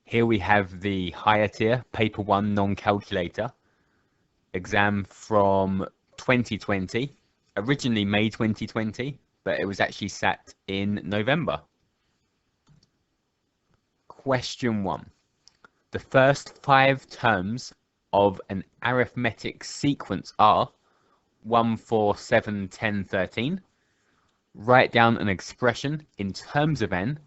Here we have the higher tier, Paper 1 non-calculator exam from 2020, originally May 2020, but it was actually sat in November. Question 1. The first 5 terms of an arithmetic sequence are 1, 4, 7, 10, 13. Write down an expression in terms of n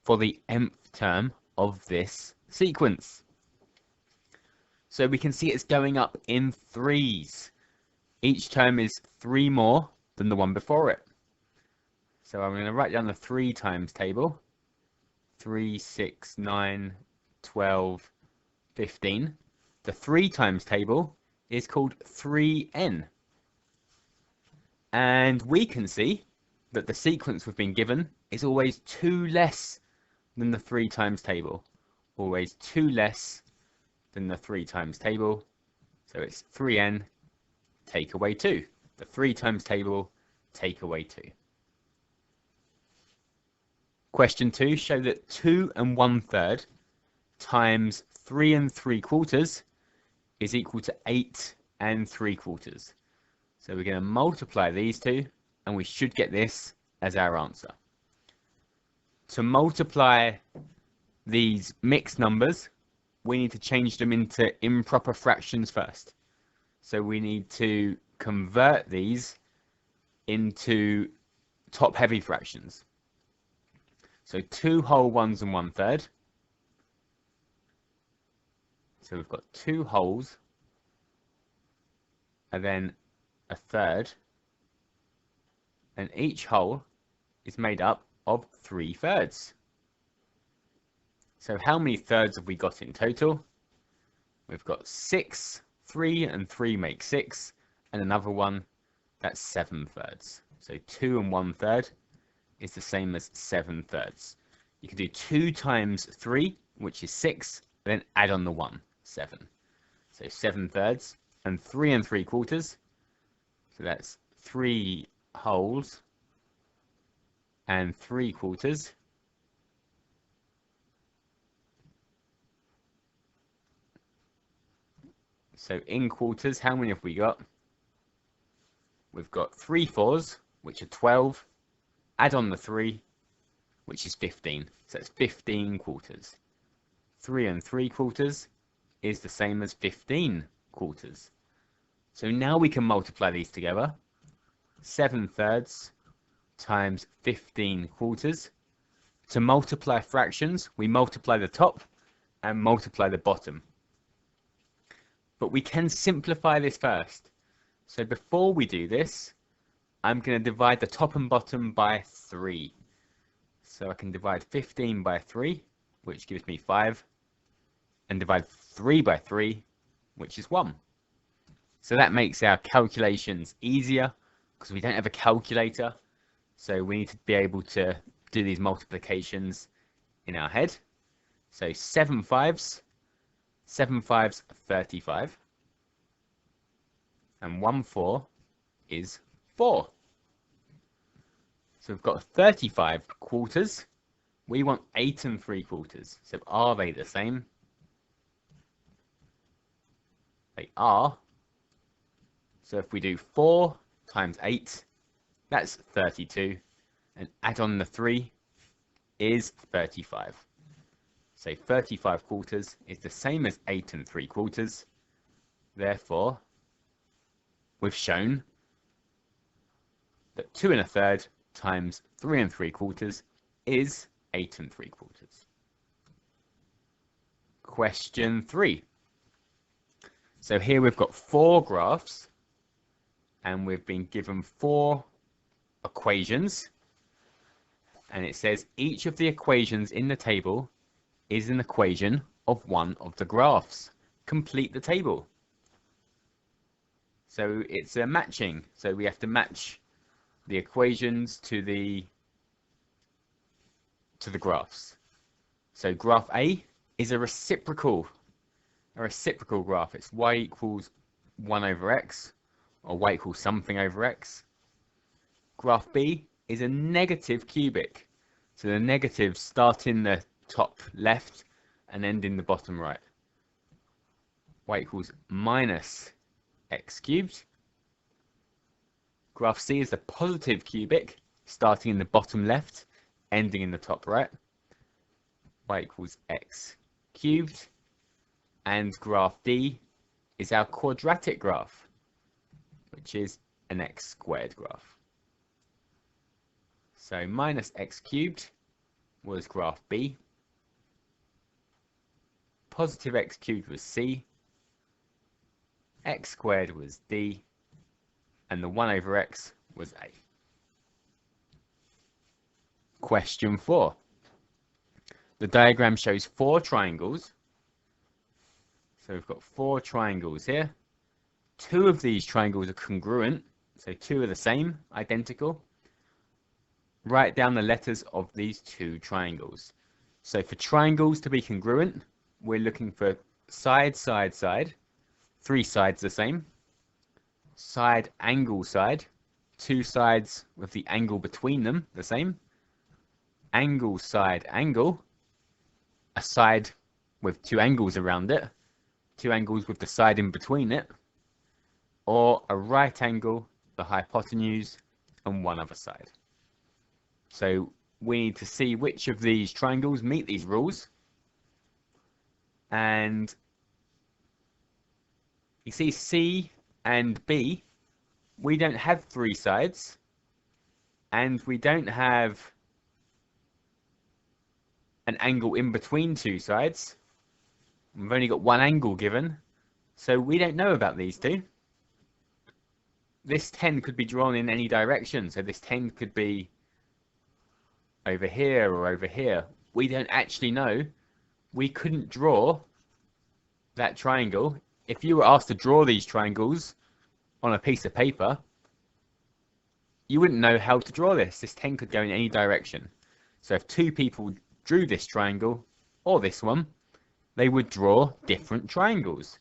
for the nth term of this sequence. So we can see it's going up in threes. Each term is 3 more than the one before it. So I'm going to write down the 3 times table. 3, 6, 9, 12, 15. The 3 times table is called 3n. And we can see that the sequence we've been given is always 2 less than the 3 times table. Always 2 less than the 3 times table. So it's 3n, take away 2. The 3 times table, take away 2. Question 2, show that 2 1/3 times 3 3/4 is equal to 8 3/4. So we're going to multiply these two, and we should get this as our answer. To multiply these mixed numbers, we need to change them into improper fractions first. So we need to convert these into top-heavy fractions. So 2 whole 1s and 1/3. So we've got 2 wholes and then a third. And each whole is made up of 3/3. So how many thirds have we got in total? We've got 6, 3 and 3 make 6, and another one, that's 7/3. So 2 1/3 is the same as 7/3. You can do 2 times 3, which is 6, then add on the 1, 7. So 7/3 and 3 3/4. So that's 3 wholes and 3/4. So in quarters, how many have we got? We've got 3 4s, which are 12. Add on the 3, which is 15. So it's 15 quarters. 3 3/4 is the same as 15 quarters. So now we can multiply these together. 7/3 times 15 quarters. To multiply fractions, we multiply the top and multiply the bottom. But we can simplify this first. So before we do this, I'm going to divide the top and bottom by 3. So I can divide 15 by 3, which gives me 5, and divide 3 by 3, which is 1. So that makes our calculations easier because we don't have a calculator. So we need to be able to do these multiplications in our head. So 7 5s, 7 5s are 35, and 1 4 is 4. So we've got 35 quarters. We want 8 3/4. So are they the same? They are. So if we do 4 times 8, that's 32, and add on the 3 is 35. So 35 quarters is the same as 8 3/4. Therefore, we've shown that 2 1/3 times 3 3/4 is 8 3/4. Question 3. So here we've got 4 graphs, and we've been given 4 equations, and it says each of the equations in the table is an equation of one of the graphs. Complete the table. So it's a matching. So we have to match the equations to the graphs. So graph A is a reciprocal graph. It's y equals 1 over x, or y equals something over x. Graph B is a negative cubic. So the negatives start in the top left and end in the bottom right. Y equals minus x cubed. Graph C is a positive cubic, starting in the bottom left, ending in the top right. Y equals x cubed. And graph D is our quadratic graph, which is an x squared graph. So minus x cubed was graph B. Positive x cubed was C. X squared was D. And the 1 over x was A. Question 4. The diagram shows 4 triangles. So we've got 4 triangles here. 2 of these triangles are congruent, so 2 are the same, identical. Write down the letters of these 2 triangles. So for triangles to be congruent, we're looking for side, side, side. 3 sides the same. Side, angle, side. 2 sides with the angle between them the same. Angle, side, angle. A side with 2 angles around it. 2 angles with the side in between it. Or a right angle, the hypotenuse, and 1 other side. So we need to see which of these triangles meet these rules. And you see C and B, we don't have 3 sides. And we don't have an angle in between 2 sides. We've only got 1 angle given. So we don't know about these 2. This 10 could be drawn in any direction. So this 10 could be over here or over here. We don't actually know. We couldn't draw that triangle. If you were asked to draw these triangles on a piece of paper, you wouldn't know how to draw this. This 10 could go in any direction. So if 2 people drew this triangle or this one, they would draw different triangles.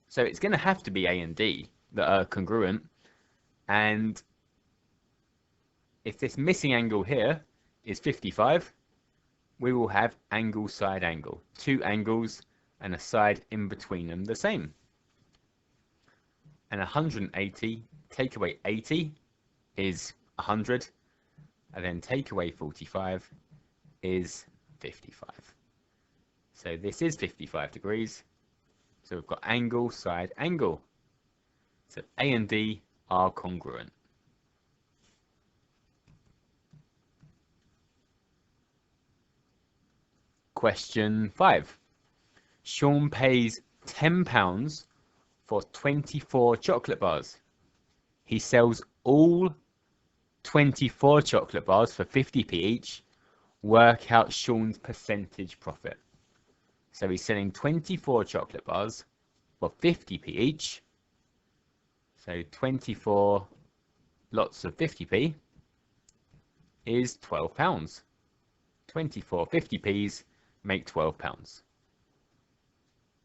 So it's going to have to be A and D that are congruent. And if this missing angle here is 55, we will have angle, side, angle. 2 angles and a side in between them the same. And 180, take away 80 is 100. And then take away 45 is 55. So this is 55 degrees. So we've got angle, side, angle. So A and D are congruent. Question 5. Sean pays £10 for 24 chocolate bars. He sells all 24 chocolate bars for 50p each. Work out Sean's percentage profit. So he's selling 24 chocolate bars for 50p each. So 24 lots of 50p is £12. 24 50p's make £12.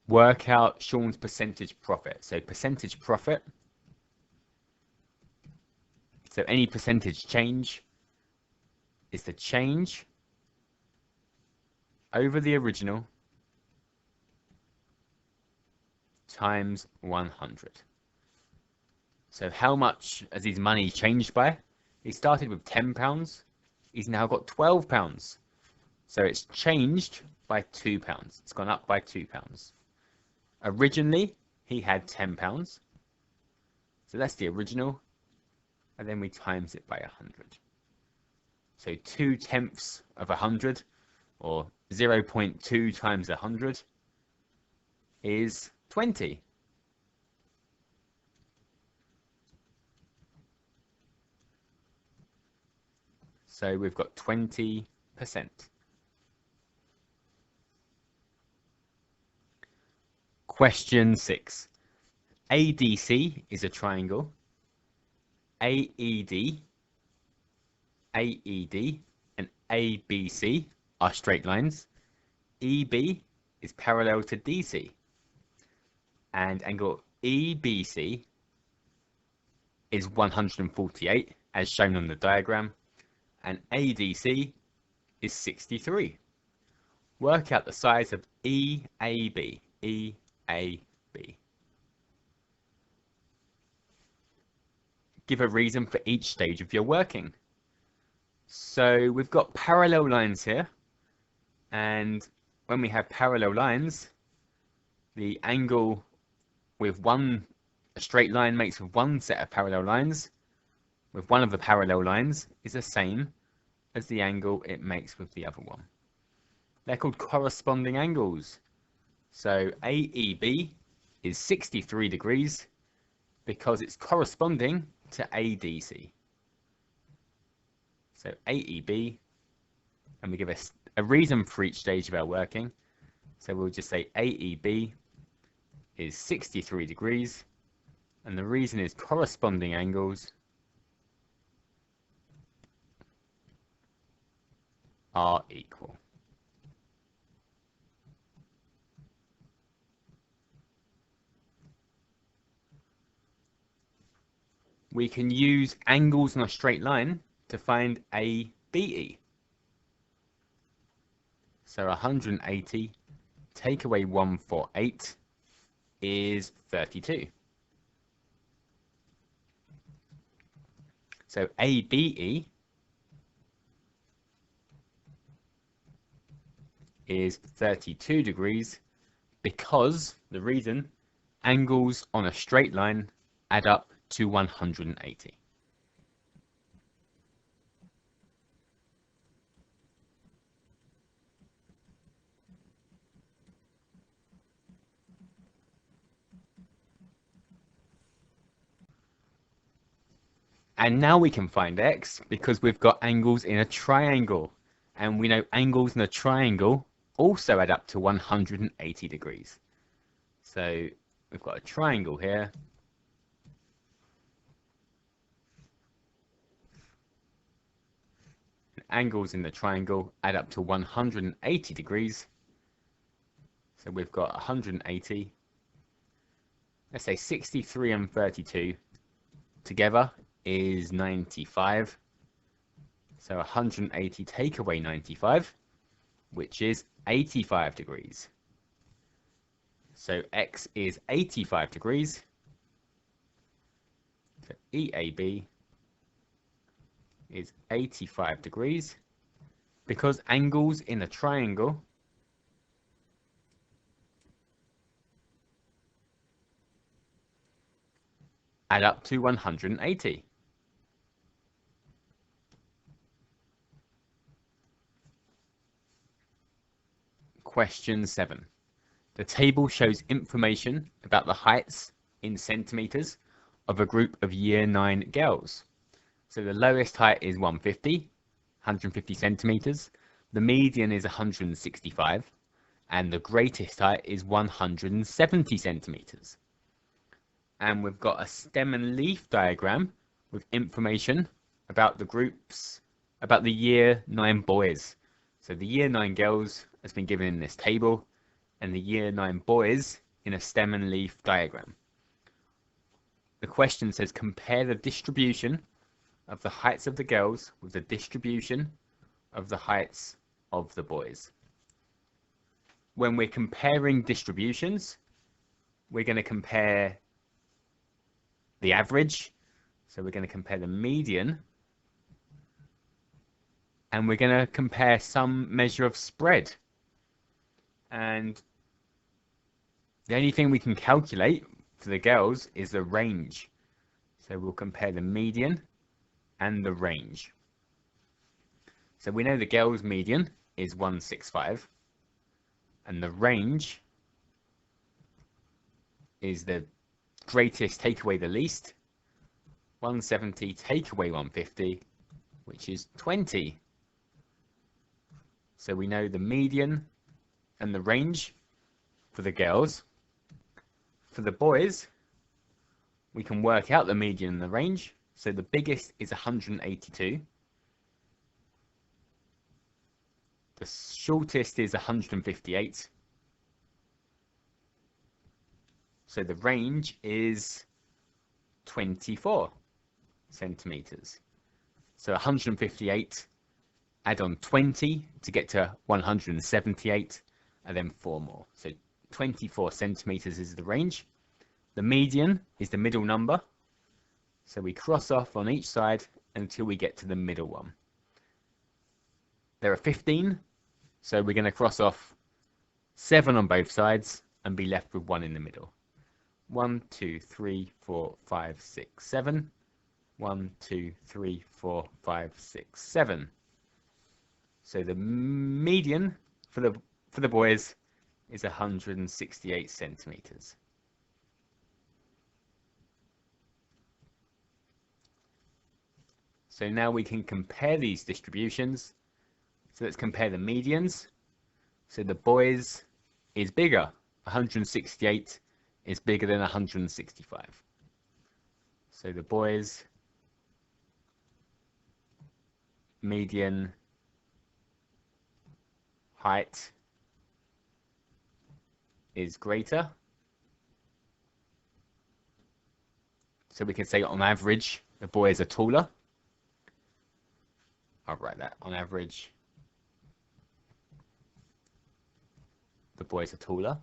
Work out Sean's percentage profit. So percentage profit. So any percentage change is the change over the original times 100. So how much has his money changed by? He started with £10. He's now got £12. So it's changed by £2. It's gone up by £2. Originally, he had £10. So that's the original. And then we times it by 100. So 2/10 of 100, or 0.2 times 100, is 20. So we've got 20%. Question 6. ADC is a triangle. AED, and ABC are straight lines. EB is parallel to DC. And angle EBC is 148, as shown on the diagram. And ADC is 63. Work out the size of EAB. EAB. Give a reason for each stage of your working. So we've got parallel lines here, and when we have parallel lines, the angle with a straight line makes with one set of parallel lines, with one of the parallel lines is the same as the angle it makes with the other one. They're called corresponding angles. So AEB is 63 degrees because it's corresponding to ADC. So AEB, and we give a reason for each stage of our working. So we'll just say AEB is 63 degrees, and the reason is corresponding angles are equal. We can use angles on a straight line to find ABE. So 180 take away 148 is 32. So ABE is 32 degrees because the reason angles on a straight line add up to 180. And now we can find x because we've got angles in a triangle. And we know angles in a triangle also add up to 180 degrees. So we've got a triangle here. Angles in the triangle add up to 180 degrees. So we've got 180. Let's say 63 and 32 together is 95. So 180 take away 95, which is 85 degrees. So x is 85 degrees. So EAB is 85 degrees because angles in a triangle add up to 180. Question 7. The table shows information about the heights in centimeters of a group of Year 9 girls. So the lowest height is 150 centimeters, the median is 165, and the greatest height is 170 centimeters. And we've got a stem and leaf diagram with information about the groups, about the Year 9 boys. So the Year 9 girls has been given in this table, and the Year 9 boys in a stem and leaf diagram. The question says compare the distribution of the heights of the girls with the distribution of the heights of the boys. When we're comparing distributions, we're going to compare the average, so we're going to compare the median, and we're going to compare some measure of spread. And the only thing we can calculate for the girls is the range. So we'll compare the median and the range. So we know the girls' median is 165, and the range is the greatest take away the least, 170 take away 150, which is 20. So we know the median and the range for the girls. For the boys, we can work out the median and the range. So the biggest is 182. The shortest is 158. So the range is 24 centimeters. So 158 add on 20 to get to 178, and then 4 more. So 24 centimeters is the range. The median is the middle number. So we cross off on each side until we get to the middle one. There are 15, so we're going to cross off 7 on both sides and be left with 1 in the middle. 1, 2, 3, 4, 5, 6, 7. 1, 2, 3, 4, 5, 6, 7. So the median for the boys is 168 centimeters. So now we can compare these distributions. So let's compare the medians. So the boys is bigger. 168 is bigger than 165. So the boys' median height is greater. So we can say on average, the boys are taller. I'll write that. On average, the boys are taller.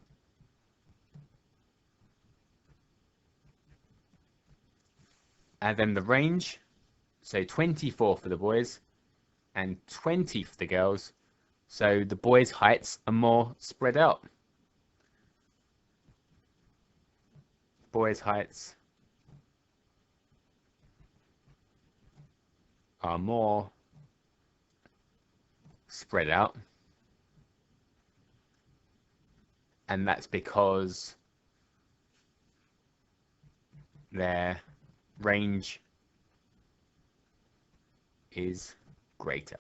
And then the range, so 24 for the boys and 20 for the girls. So the boys' heights are more spread out. Boys' heights are more spread out. And that's because their range is greater.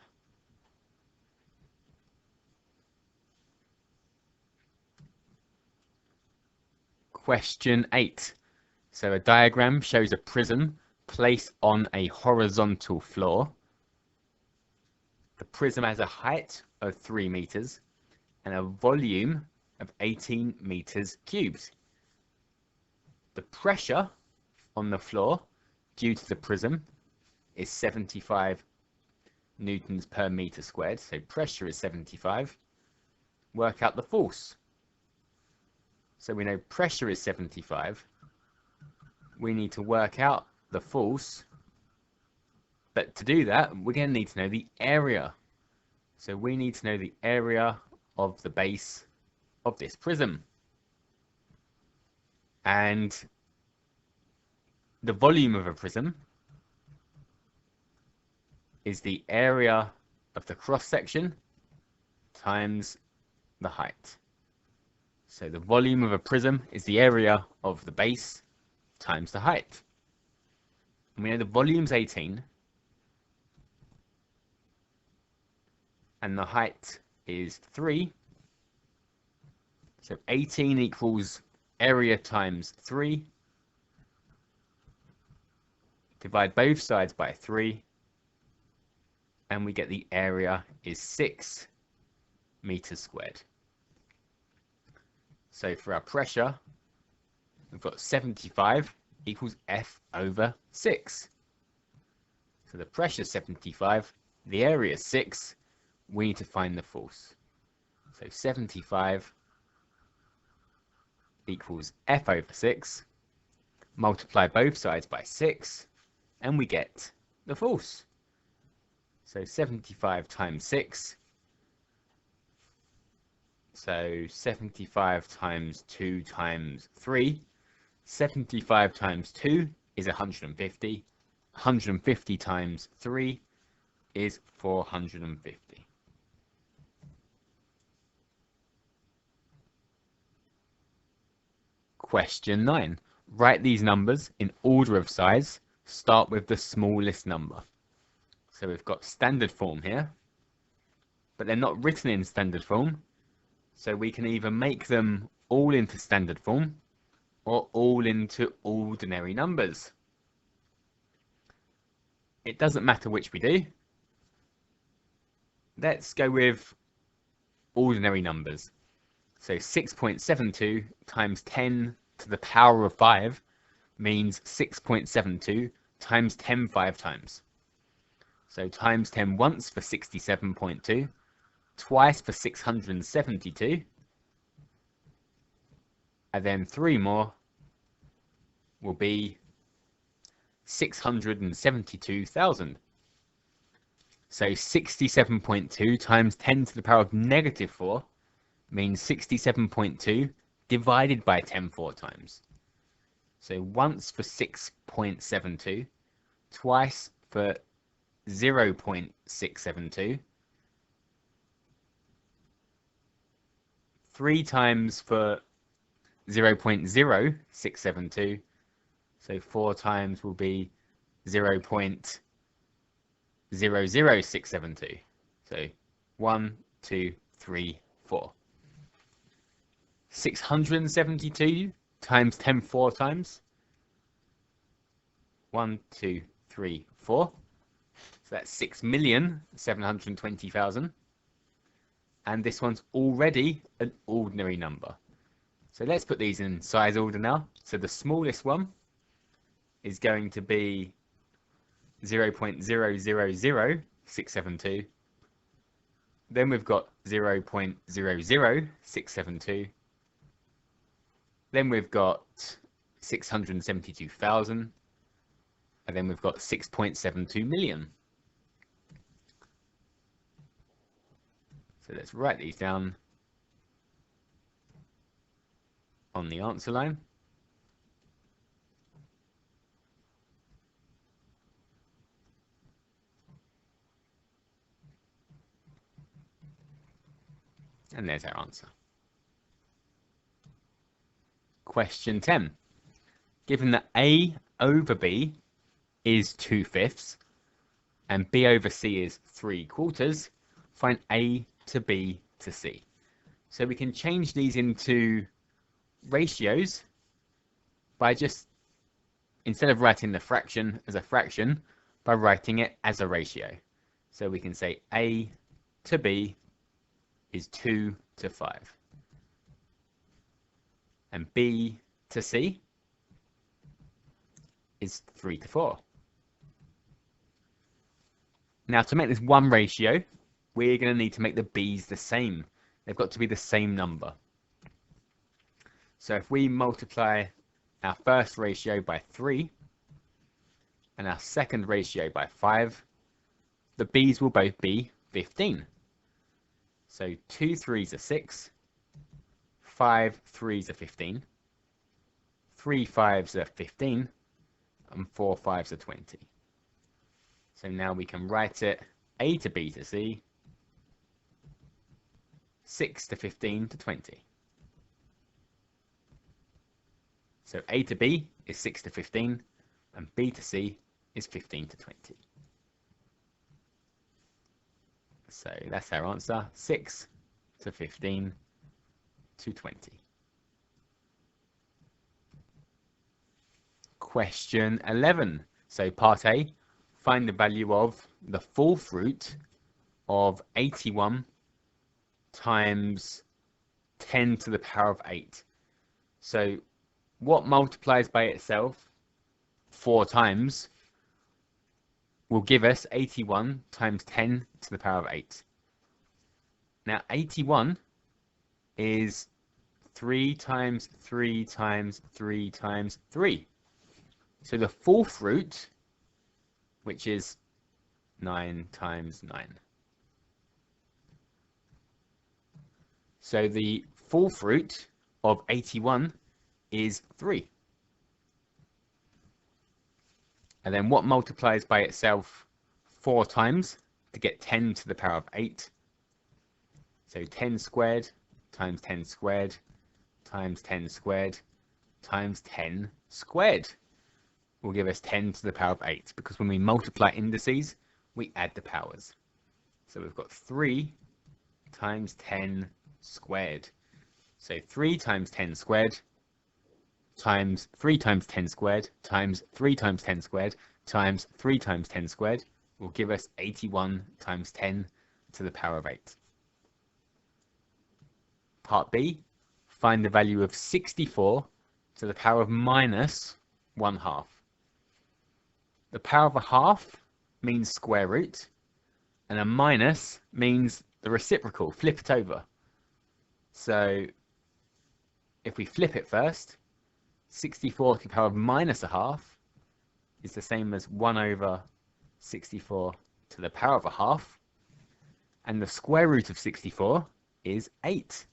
Question 8. So a diagram shows a prism placed on a horizontal floor. The prism has a height of 3 meters and a volume of 18 meters cubed. The pressure on the floor due to the prism is 75 newtons per meter squared. So pressure is 75. Work out the force. So we know pressure is 75. We need to work out the force. But to do that, we're going to need to know the area. So we need to know the area of the base of this prism. And the volume of a prism is the area of the cross section times the height. So the volume of a prism is the area of the base times the height. And we know the volume's 18 and the height is 3. So 18 equals area times 3. Divide both sides by 3 and we get the area is 6 meters squared. So for our pressure, we've got 75 equals F over 6. So the pressure is 75, the area is 6, we need to find the force. So 75 equals F over 6, multiply both sides by 6, and we get the force. So 75 times 6, so 75 times 2 times 3, 75 times 2 is 150, 150 times 3 is 450. Question 9. Write these numbers in order of size. Start with the smallest number. So we've got standard form here, but they're not written in standard form. So we can either make them all into standard form or all into ordinary numbers. It doesn't matter which we do. Let's go with ordinary numbers. So 6.72 times 10 to the power of 5 means 6.72 times 10 5 times. So times 10 once for 67.2, twice for 672, and then 3 more will be 672,000. So 67.2 times 10 to the power of negative 4 means 67.2 divided by 10 4 times. So once for 6.72, twice for 0.672, 3 times for 0.0672, so 4 times will be 0.00672. So 1, 2, 3, 4. 672 times 10 4 times. 1, 2, 3, 4. So that's 6,720,000. And this one's already an ordinary number. So let's put these in size order now. So the smallest one is going to be 0.000672. Then we've got 0.00672. Then we've got 672,000. And then we've got 6.72 million. So let's write these down on the answer line. And there's our answer. Question 10. Given that A over B is 2/5 and B over C is 3/4, find A to B to C. So we can change these into ratios by just, instead of writing the fraction as a fraction, by writing it as a ratio. So we can say A to B is 2 to 5. And B to C is 3 to 4. Now to make this one ratio, we're going to need to make the B's the same. They've got to be the same number. So if we multiply our first ratio by 3 and our second ratio by 5, the B's will both be 15. So 2 3s are 6, 5 3s are 15, 3 5s are 15, and 4 5s are 20. So now we can write it A to B to C, 6 to 15 to 20. So A to B is 6 to 15, and B to C is 15 to 20. So that's our answer, 6 to 15 to 20. Question 11. So part A, find the value of the fourth root of 81 times 10 to the power of 8. So what multiplies by itself 4 times will give us 81 times 10 to the power of 8. Now 81 is 3 times 3 times 3 times 3. So the fourth root, which is 9 times 9. So the fourth root of 81 is 3. And then what multiplies by itself 4 times to get 10 to the power of 8? So 10 squared times 10 squared times 10 squared times 10 squared will give us 10 to the power of 8, because when we multiply indices, we add the powers. So we've got 3 times 10 squared. So 3 times 10 squared times 3 times 10 squared times 3 times 10 squared times 3 times 10 squared will give us 81 times 10 to the power of 8. Part B, find the value of 64 to the power of minus 1/2. The power of a half means square root, and a minus means the reciprocal. Flip it over. So if we flip it first, 64 to the power of minus a half is the same as 1 over 64 to the power of a half. And the square root of 64 is 8.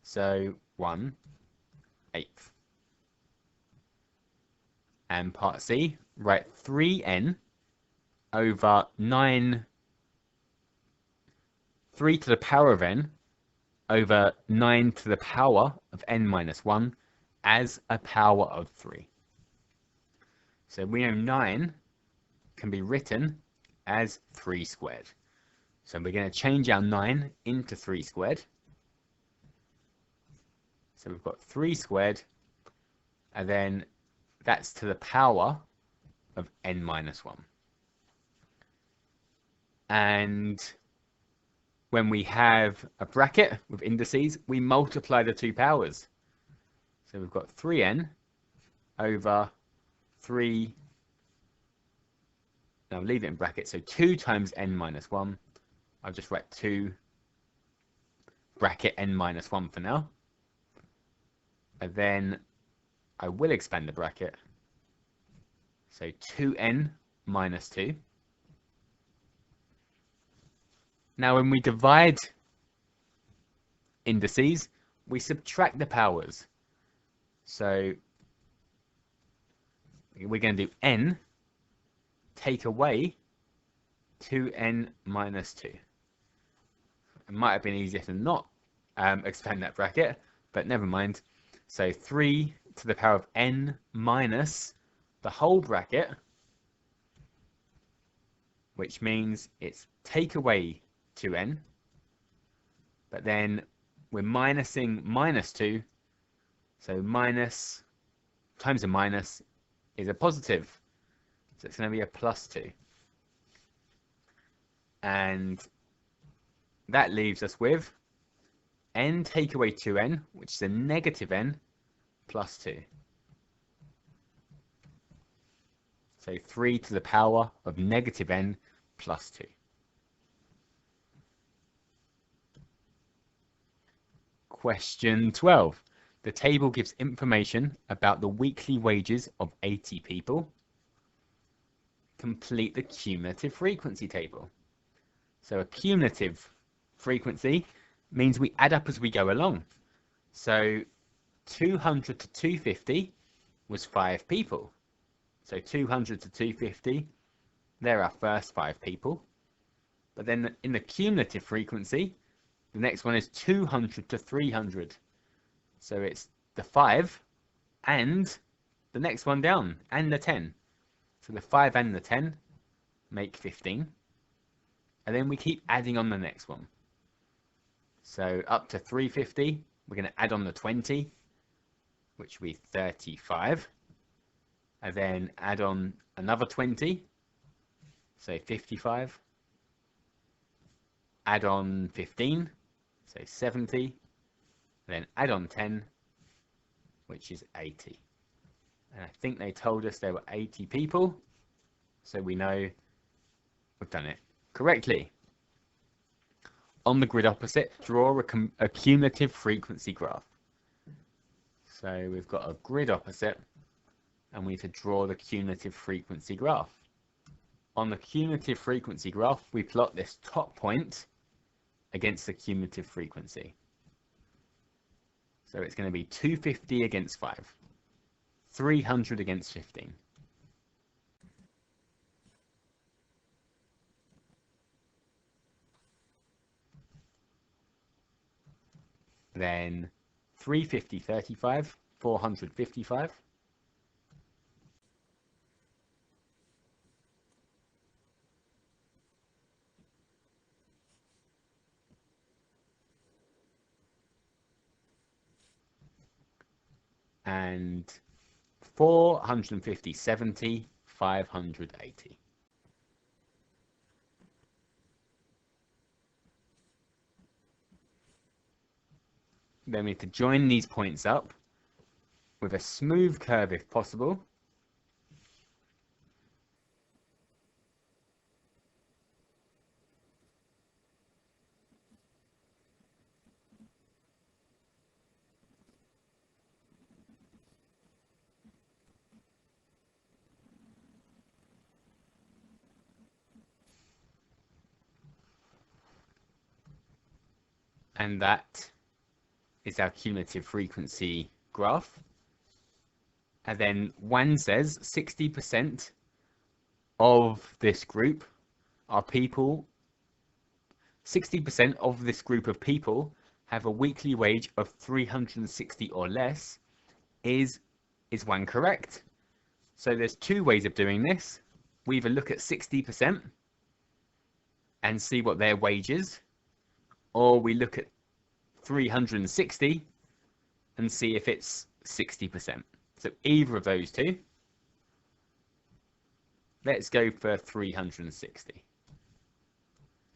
So 1/8. And part C, write 3n over 9, 3 to the power of n over 9 to the power of n minus 1 as a power of 3. So we know 9 can be written as 3 squared. So we're going to change our 9 into 3 squared. So we've got 3 squared, and then that's to the power of n minus 1. And when we have a bracket with indices, we multiply the two powers. So we've got 3n over 3, now leave it in brackets, so 2 times n minus 1. I'll just write 2 bracket n minus 1 for now. And then I will expand the bracket. So 2n minus 2. Now when we divide indices, we subtract the powers. So we're going to do n take away 2n minus 2. It might have been easier to not expand that bracket, but never mind. So 3 to the power of n minus the whole bracket, which means it's take away 2n, but then we're minusing minus 2, so minus times a minus is a positive, so it's going to be a plus 2. And that leaves us with n take away 2n, which is a negative n, plus 2. So 3 to the power of negative n plus 2. Question 12. The table gives information about the weekly wages of 80 people. Complete the cumulative frequency table. So a cumulative frequency means we add up as we go along. So 200 to 250 was 5 people. So 200 to 250, they're our first 5 people. But then in the cumulative frequency, the next one is 200 to 300. So it's the 5 and the next one down, and the 10. So the 5 and the 10 make 15. And then we keep adding on the next one. So up to 350, we're going to add on the 20, which will be 35. And then add on another 20, so 55. Add on 15, so 70. And then add on 10, which is 80. And I think they told us there were 80 people, so we know we've done it correctly. On the grid opposite, draw a cumulative frequency graph. So we've got a grid opposite, and we need to draw the cumulative frequency graph. On the cumulative frequency graph, we plot this top point against the cumulative frequency. So it's going to be 250 against 5, 300 against 15. Then 350, 35, 455. And 450, 70, 580. Then we need to join these points up with a smooth curve if possible. and that is our cumulative frequency graph. And then Wan says 60% of this group are people, 60% of this group of people have a weekly wage of 360 or less. Is Wan correct? So there's two ways of doing this. We either look at 60% and see what their wage is, or we look at 360 and see if it's 60%. So either of those two. Let's go for 360.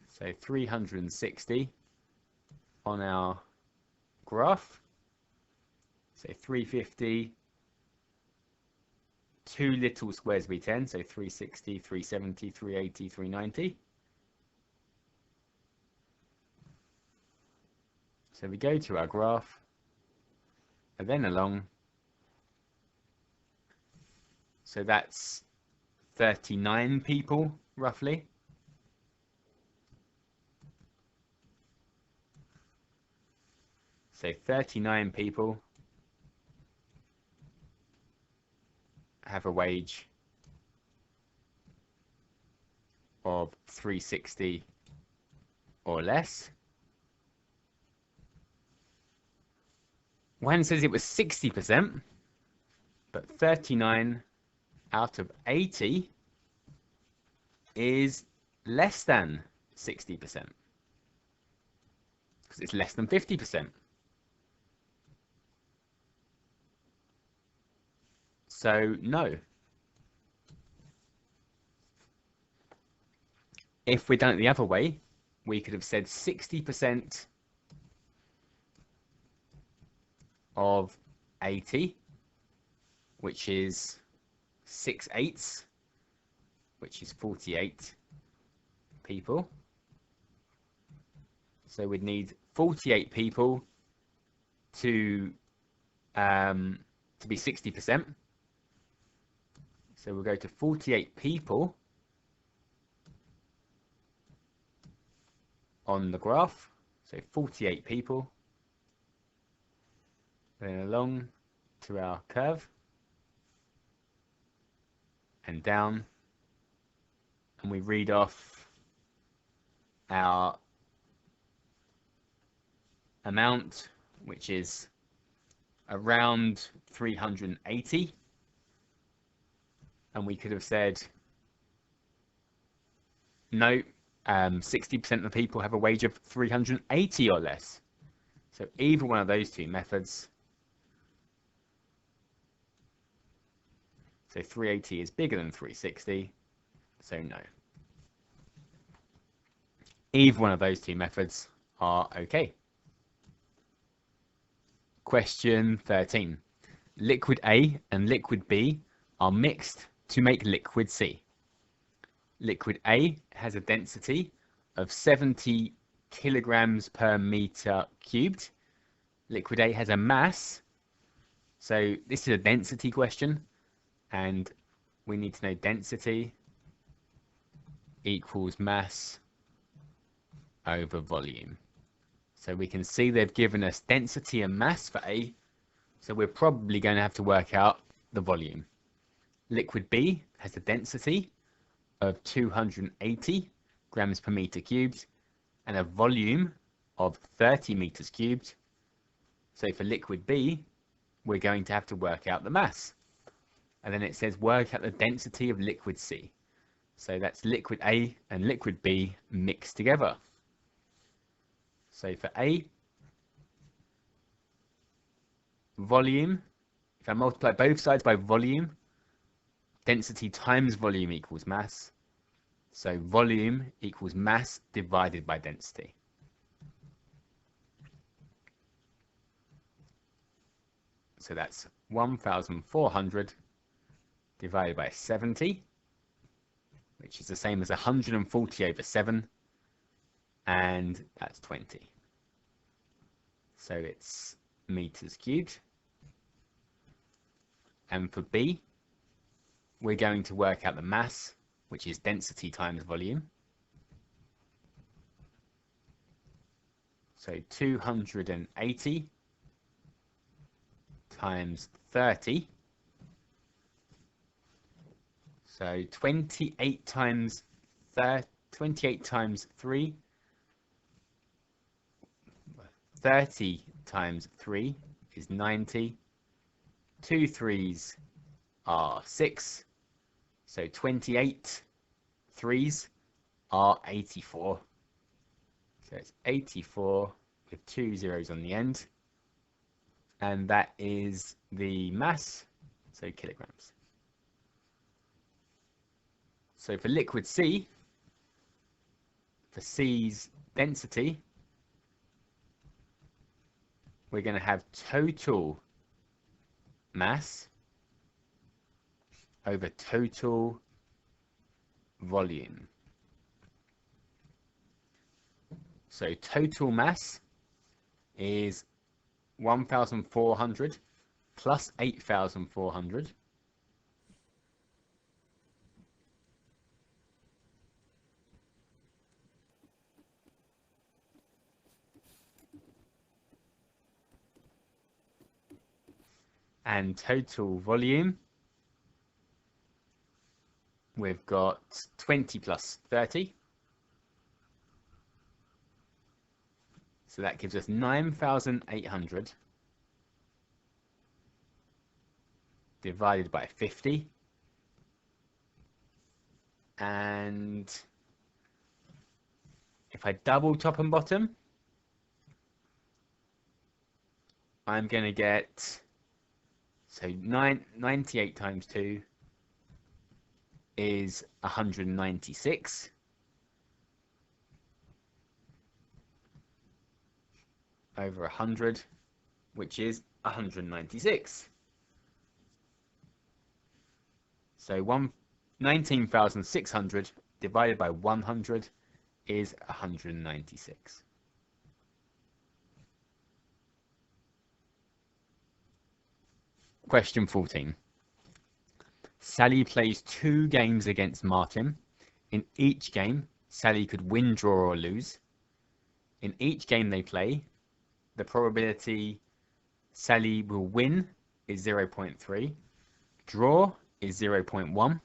So 360 on our graph. So 350, two little squares be 10, so 360, 370, 380, 390. So we go to our graph, and then along. So that's 39 people, roughly. So 39 people have a wage of 360 or less. Wan says it was 60%, but 39 out of 80 is less than 60%, because it's less than 50%. So no. If we'd done it the other way, we could have said 60% of 80, which is 6/8, which is 48 people. So we'd need 48 people to be 60%. So we'll go to 48 people on the graph. So 48 people. Then along to our curve and down, and we read off our amount, which is around 380. And we could have said, no, 60% of the people have a wage of 380 or less. So either one of those two methods. So 380 is bigger than 360, so no. Either one of those two methods are okay. Question 13. Liquid A and liquid B are mixed to make liquid C. Liquid A has a density of 70 kilograms per meter cubed. Liquid A has a mass. So this is a density question, and we need to know density equals mass over volume. So we can see they've given us density and mass for A, so we're probably going to have to work out the volume. Liquid B has a density of 280 grams per meter cubed and a volume of 30 meters cubed. So for liquid B, we're going to have to work out the mass. And then it says work out the density of liquid C. So that's liquid A and liquid B mixed together. So for A, volume, if I multiply both sides by volume, density times volume equals mass. So volume equals mass divided by density. So that's 1,400 divided by 70, which is the same as 140 over 7, and that's 20. So it's meters cubed. And for B, we're going to work out the mass, which is density times volume. So 280 times 30. So 28 times 28 times 3. 30 times 3 is 90. 2 3s are 6. So 28 3s are 84. So it's 84 with 2 zeros on the end. And that is the mass, so kilograms. So for liquid C, for C's density, we're going to have total mass over total volume. So total mass is 1,400 plus 8,400. And total volume, we've got 20 plus 30. So that gives us 9,800 divided by 50. And if I double top and bottom, I'm going to get, so 98 times 2 is 196. Over 100, which is 196. So 19,600 divided by 100 is 196. Question 14. Sally plays 2 games against Martin. In each game, Sally could win, draw, or lose. In each game they play, the probability Sally will win is 0.3, draw is 0.1,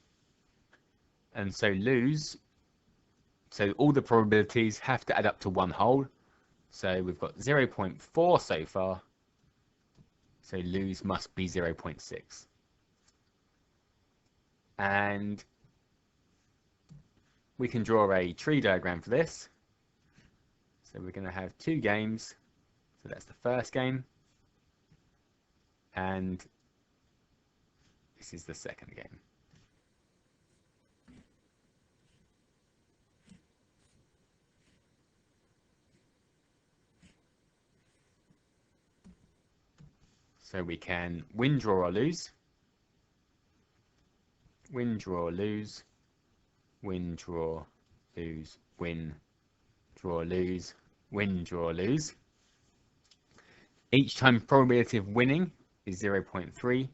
and so lose, so all the probabilities have to add up to one whole. So we've got 0.4 so far, so lose must be 0.6. And we can draw a tree diagram for this. So we're going to have 2 games. So that's the first game, and this is the second game. So we can win, draw, or lose. Win, draw, lose. Win, draw, lose. Win, draw, lose. Win, draw, lose. Each time probability of winning is 0.3.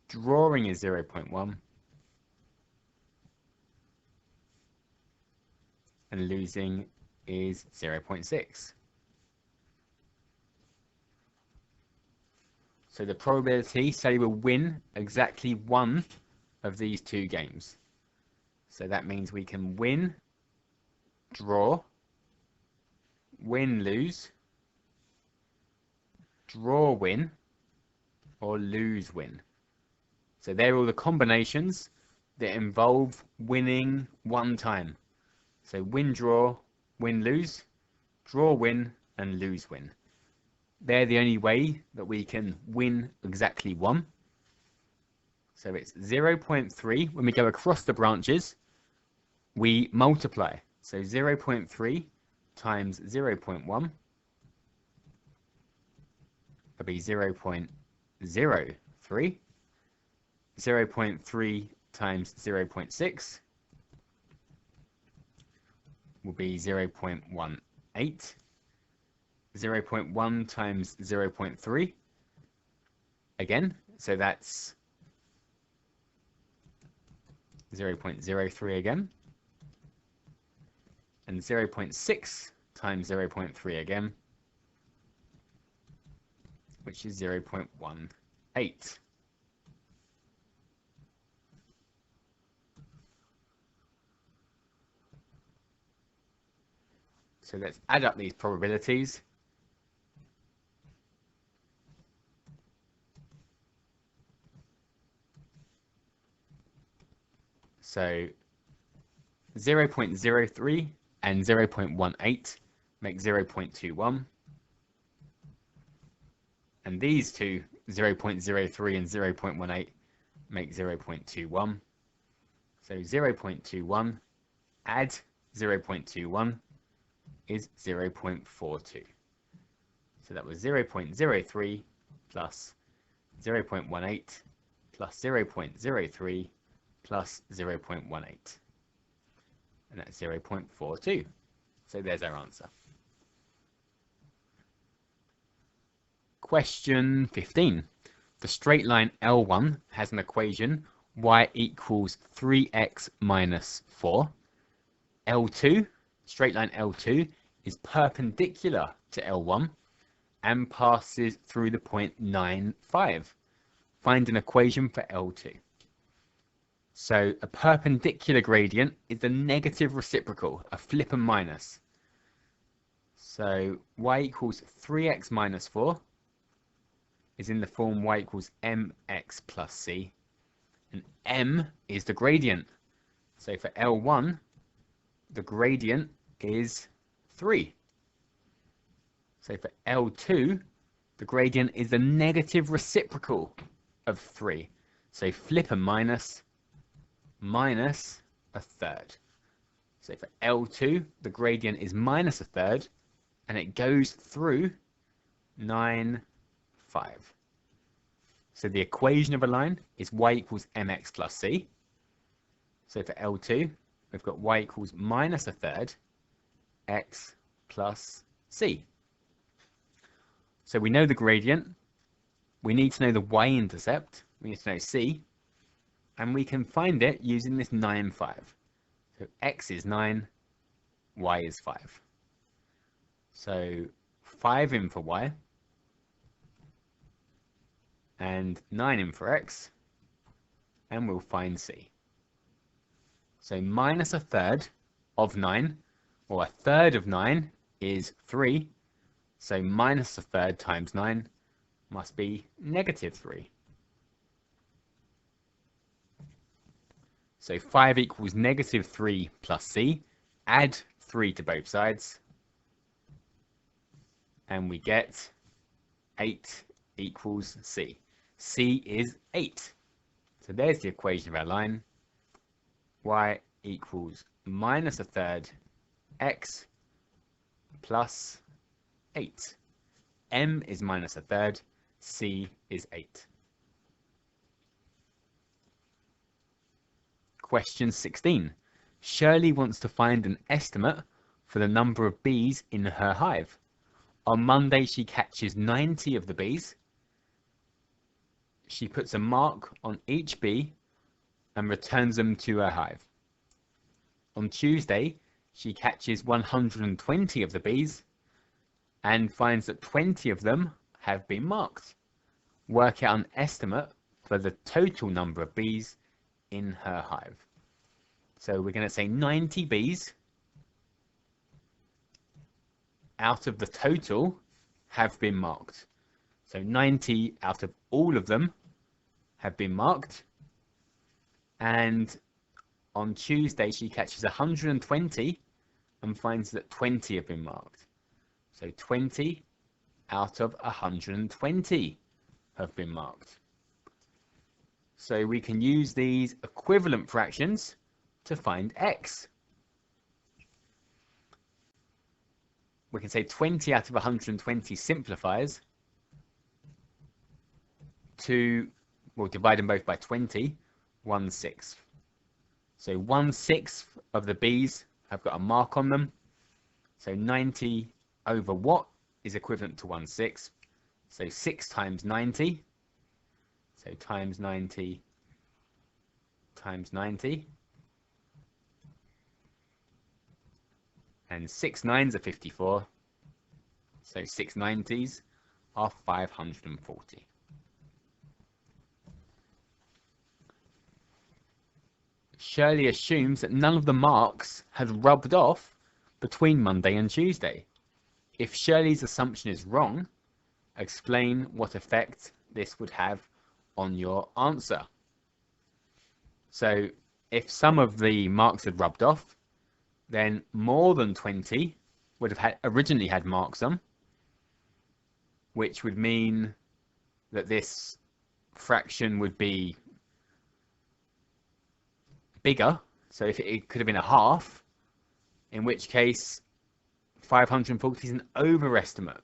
Drawing is 0.1. And losing is 0.6. So the probability, Sally will win exactly one of these 2 games. So that means we can win, draw, win, lose, draw, win, or lose, win. So they're all the combinations that involve winning one time. So win, draw, win, lose, draw, win, and lose, win. They're the only way that we can win exactly one. So it's 0.3. When we go across the branches, we multiply. So 0.3 times 0.1 will be 0.03. 0.3 times 0.6 will be 0.18. 0.1 times 0.3 again, so that's 0.03 again. and 0.6 times 0.3 again, which is 0.18. So let's add up these probabilities. So 0.03 and 0.18 make 0.21. And these two, 0.03 and 0.18, make 0.21. So 0.21 add 0.21 is 0.42. So that was 0.03 plus 0.18 plus 0.03 plus 0.18. And that's 0.42. So there's our answer. Question 15. The straight line L1 has an equation y equals 3x minus 4. L2, straight line L2, is perpendicular to L1 and passes through the point 9, 5. Find an equation for L2. So a perpendicular gradient is the negative reciprocal, a flip and minus. So y equals 3x minus 4 is in the form y equals mx plus c. And m is the gradient. So for L1, the gradient is 3. So for L2, the gradient is the negative reciprocal of 3. So flip and minus, minus a third. So for L2, the gradient is minus a third, and it goes through 9, 5. So the equation of a line is y equals mx plus c. So for L2, we've got y equals minus a third x plus c. So we know the gradient. We need to know the y-intercept. We need to know c. And we can find it using this 9, 5. So x is 9, y is 5. So 5 in for y, and 9 in for x, and we'll find c. So minus a third of 9, or a third of 9 is 3, so minus a third times 9 must be negative 3. So 5 equals negative 3 plus c. Add 3 to both sides, and we get 8 equals c. C is 8. So there's the equation of our line. Y equals minus a third x plus 8. M is minus a third. C is 8. Question 16. Shirley wants to find an estimate for the number of bees in her hive. On Monday, she catches 90 of the bees. She puts a mark on each bee and returns them to her hive. On Tuesday, she catches 120 of the bees and finds that 20 of them have been marked. Work out an estimate for the total number of bees in her hive. So we're going to say 90 bees out of the total have been marked. So 90 out of all of them have been marked. And on Tuesday, she catches 120 and finds that 20 have been marked. So 20 out of 120 have been marked. So we can use these equivalent fractions to find x. We can say 20 out of 120 simplifies to, we'll divide them both by 20, 1/6. So 1/6 of the bees have got a mark on them. So 90 over what is equivalent to 1/6? So 6 times 90. So times 90 times 90. And 6 nines are 54. So 6 90s are 540. Shirley assumes that none of the marks had rubbed off between Monday and Tuesday. If Shirley's assumption is wrong, explain what effect this would have on your answer. So if some of the marks had rubbed off, then more than 20 would have originally had marks on, which would mean that this fraction would be bigger. So if it could have been a half, in which case 540 is an overestimate.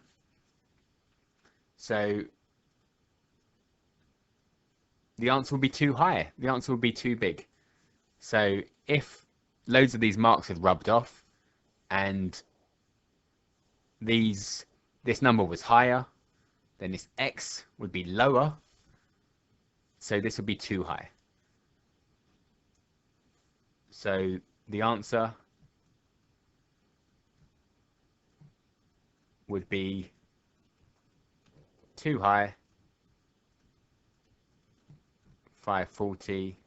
So the answer would be too high. The answer would be too big. So if loads of these marks had rubbed off and this number was higher, then this x would be lower. So this would be too high. So the answer would be too high. 540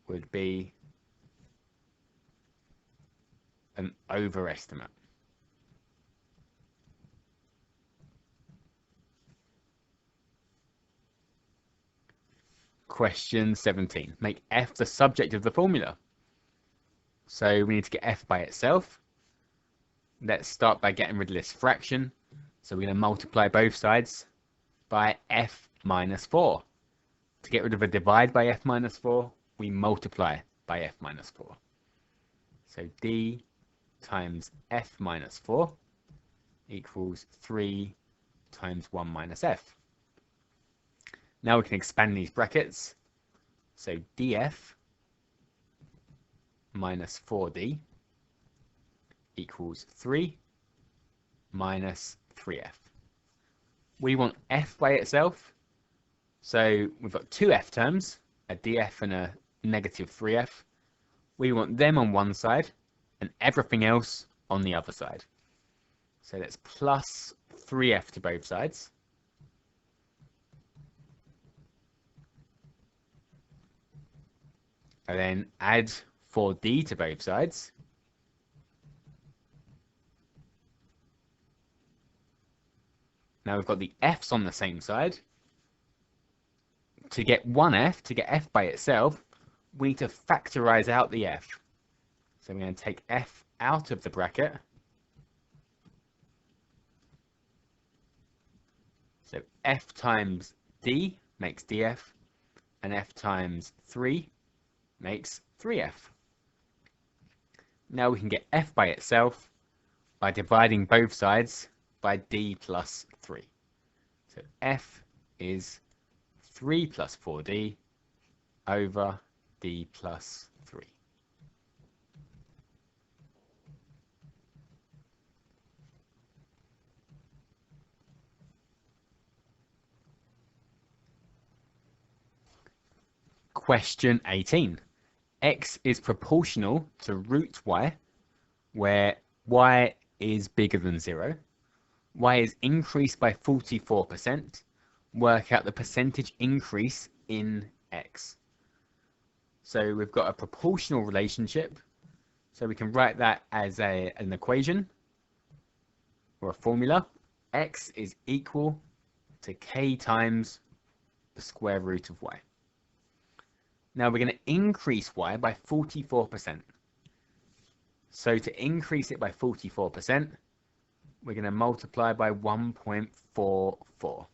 would be an overestimate. Question 17. Make f the subject of the formula. So we need to get f by itself. Let's start by getting rid of this fraction. So we're going to multiply both sides by f minus 4. To get rid of a divide by f minus 4, we multiply by f minus 4. So d times f minus 4 equals 3 times 1 minus f. Now we can expand these brackets. So df minus 4d equals 3 minus 3f. We want f by itself. So we've got two f terms, a df and a negative 3f. We want them on one side and everything else on the other side. So that's plus 3f to both sides. And then add 4d to both sides. Now we've got the f's on the same side. To get one f, to get f by itself, we need to factorize out the f. So we're going to take f out of the bracket. So f times d makes df, and f times 3 makes 3f. Now we can get f by itself by dividing both sides by d plus 3. So f is 3 plus 4d over d plus 3. Question 18. X is proportional to root y, where y is bigger than 0. Y is increased by 44%. Work out the percentage increase in x. So we've got a proportional relationship. So we can write that as an equation or a formula. X is equal to k times the square root of y. Now we're going to increase y by 44%. So to increase it by 44%, we're going to multiply by 1.44.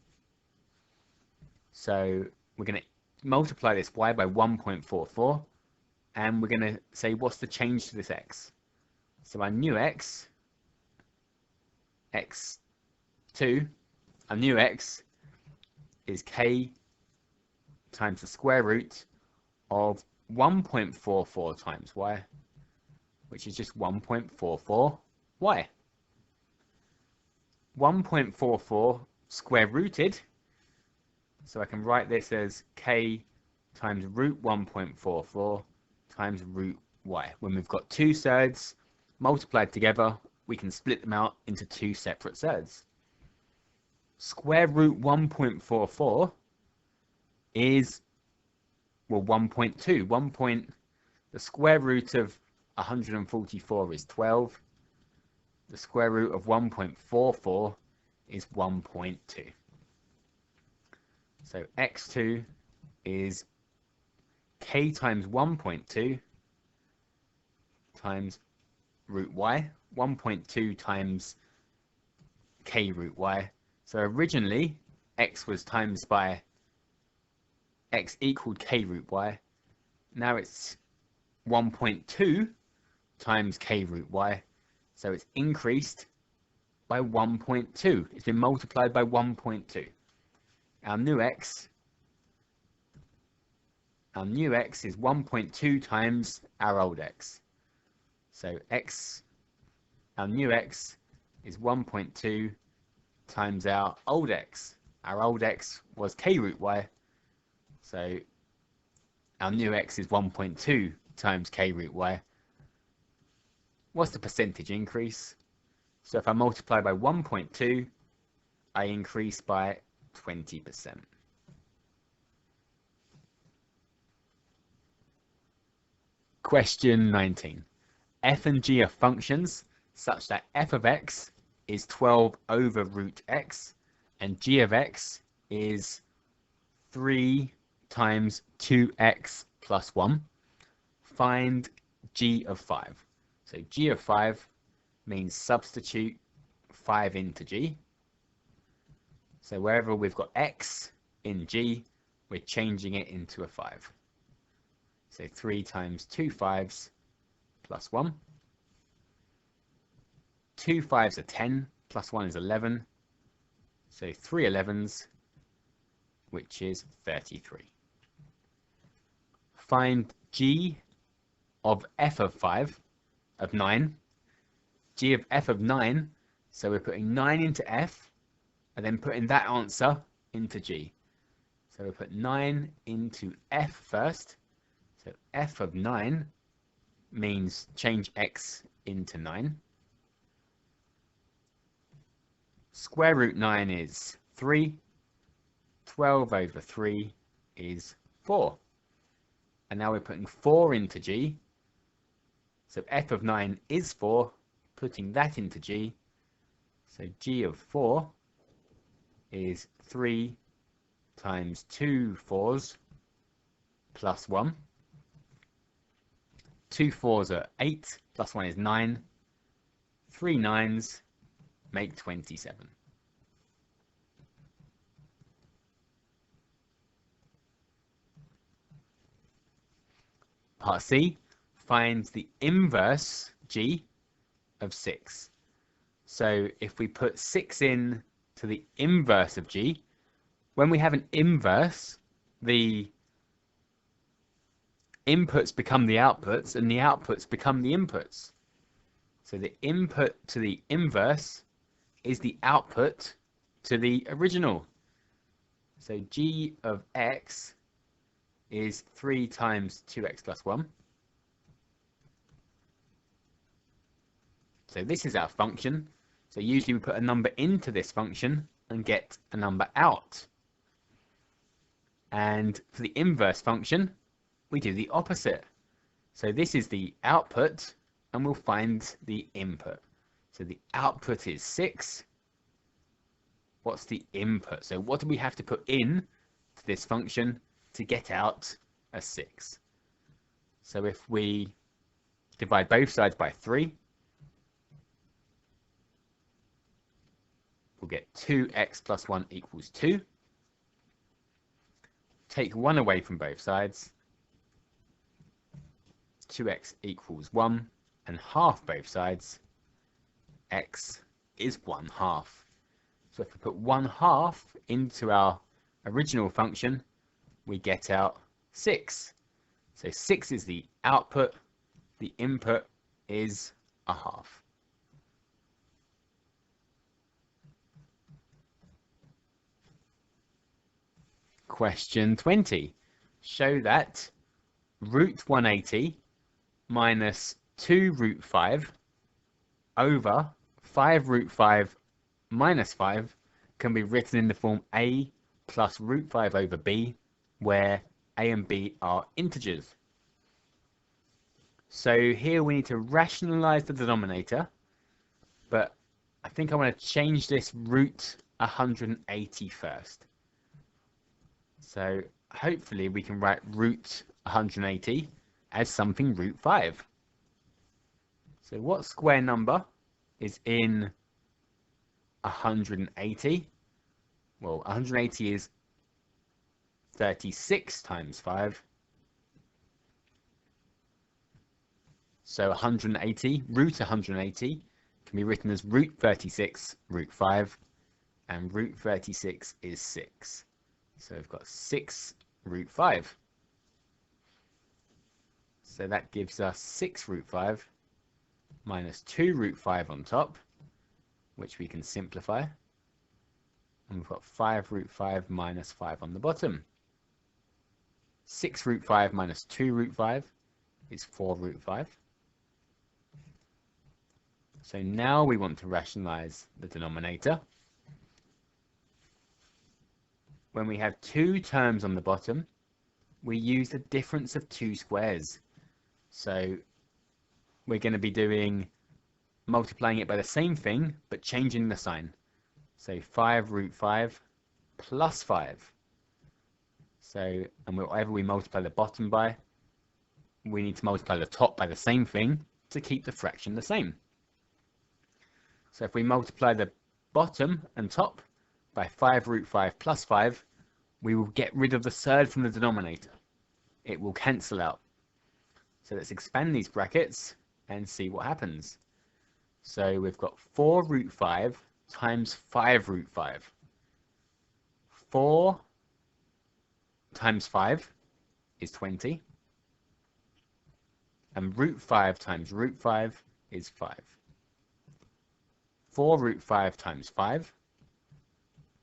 So we're going to multiply this y by 1.44, and we're going to say, what's the change to this x? So our new x, x2, our new x is k times the square root of 1.44 times y, which is just 1.44 y. 1.44 square rooted, so I can write this as k times root 1.44 times root y. When we've got two thirds, multiplied together, we can split them out into two separate thirds. Square root 1.44 is, well, 1.2. The square root of 144 is 12. The square root of 1.44 is 1.2. So x2 is k times 1.2 times root y, 1.2 times k root y. So originally x was times by x equaled k root y. Now it's 1.2 times k root y. So it's increased by 1.2. It's been multiplied by 1.2. Our new x is 1.2 times our old x. So our new x is 1.2 times our old x. Our old x was k root y. So our new x is 1.2 times k root y. What's the percentage increase? So if I multiply by 1.2, I increase by 20%. Question 19. F and g are functions such that f of x is 12 over root x and g of x is 3 times 2x plus 1. Find g of 5. So g of 5 means substitute 5 into g. So wherever we've got x in g, we're changing it into a 5. So 3 times 2 5s plus 1. 2 5s are 10, plus 1 is 11. So 3 11s, which is 33. Find g of f of 5, of 9. G of f of 9, so we're putting 9 into f, and then putting that answer into g. So we'll put 9 into f first. So f of 9 means change x into 9. Square root 9 is 3. 12 over 3 is 4. And now we're putting 4 into g. So f of 9 is 4. Putting that into g. So g of 4 is 3 times 2 4s plus 1. 2 4s are 8, plus 1 is 9. 3 9s make 27. Part C finds the inverse g of 6. So if we put 6 in to the inverse of g, when we have an inverse, the inputs become the outputs and the outputs become the inputs. So the input to the inverse is the output to the original. So g of x is 3 times 2x plus 1. So this is our function. So usually we put a number into this function and get a number out. And for the inverse function, we do the opposite. So this is the output, and we'll find the input. So the output is 6. What's the input? So what do we have to put in to this function to get out a 6? So if we divide both sides by 3, we'll get 2x plus 1 equals 2. Take 1 away from both sides. 2x equals 1, and half both sides. X is 1/2. So if we put 1/2 into our original function, we get out 6. So 6 is the output, the input is 1/2. Question 20. Show that root 180 minus 2 root 5 over 5 root 5 minus 5 can be written in the form a plus root 5 over b, where a and b are integers. So here we need to rationalize the denominator, but I think I want to change this root 180 first. So hopefully we can write root 180 as something root 5. So what square number is in 180? Well, 180 is 36 times 5. So 180, root 180, can be written as root 36, root 5, and root 36 is 6. So we've got 6 root 5. So that gives us 6 root 5 minus 2 root 5 on top, which we can simplify. And we've got 5 root 5 minus 5 on the bottom. 6 root 5 minus 2 root 5 is 4 root 5. So now we want to rationalize the denominator. When we have two terms on the bottom, we use the difference of two squares. So we're going to be doing multiplying it by the same thing, but changing the sign. So 5 root 5 plus 5. So, and whatever we multiply the bottom by, we need to multiply the top by the same thing to keep the fraction the same. So if we multiply the bottom and top by 5 root 5 plus 5, we will get rid of the third from the denominator. It will cancel out. So let's expand these brackets and see what happens. So we've got 4 root 5 times 5 root 5. 4 times 5 is 20. And root 5 times root 5 is 5. 4 root 5 times 5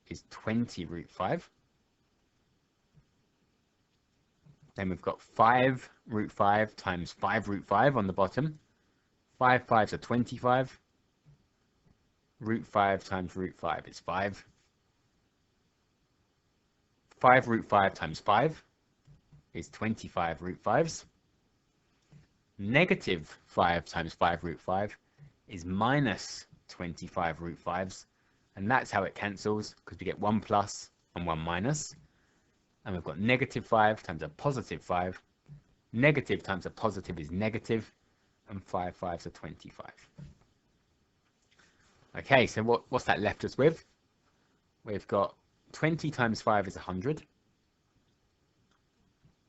is 20 root 5. Then we've got 5 root 5 times 5 root 5 on the bottom. 5 5s are 25. Root 5 times root 5 is 5. 5 root 5 times 5 is 25 root 5s. Negative 5 times 5 root 5 is minus 25 root 5s. And that's how it cancels, because we get 1 plus and 1 minus. And we've got negative 5 times a positive 5. Negative times a positive is negative. And 5 5s are 25. Okay, so what's that left us with? We've got 20 times 5 is 100.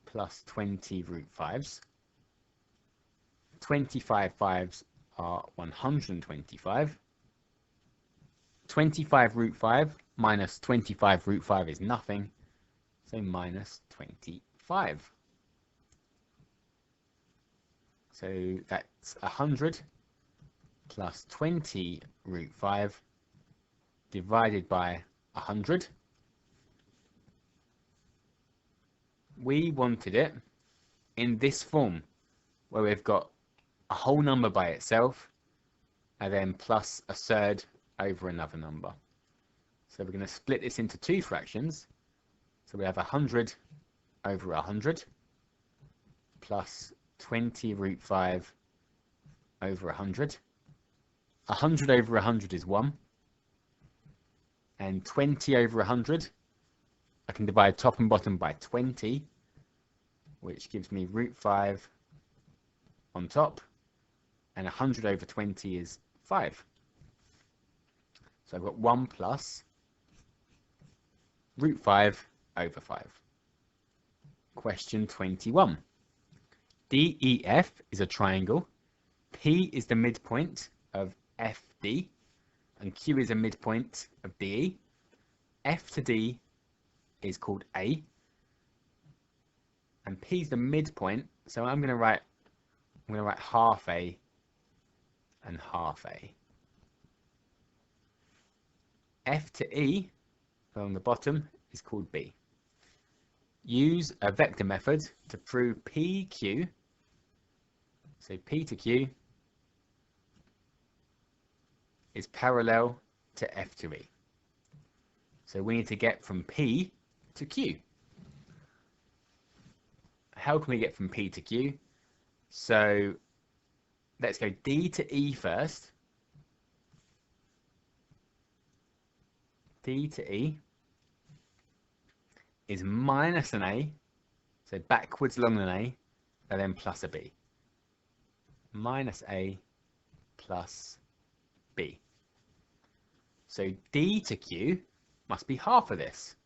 Plus 20 root 5s. 25 5s are 125. 25 root 5 minus 25 root 5 is nothing. So minus 25. So that's 100 plus 20 root 5 divided by 100. We wanted it in this form, where we've got a whole number by itself and then plus a third over another number. So we're going to split this into two fractions. So we have 100 over 100 plus 20 root 5 over 100. 100 over 100 is 1. And 20 over 100, I can divide top and bottom by 20, which gives me root 5 on top. And 100 over 20 is 5. So I've got 1 plus root 5 over 5. Question 21. DEF is a triangle. P is the midpoint of FD. And Q is a midpoint of DE. F to D is called A. And P is the midpoint. So I'm going to write half A and half A. F to E along the bottom is called B. Use a vector method to prove PQ. So P to Q is parallel to F to E. So we need to get from P to Q. How can we get from P to Q? So let's go D to E first. D to E is minus an A, so backwards along an A, and then plus a B. Minus A plus B. So D to Q must be half of this,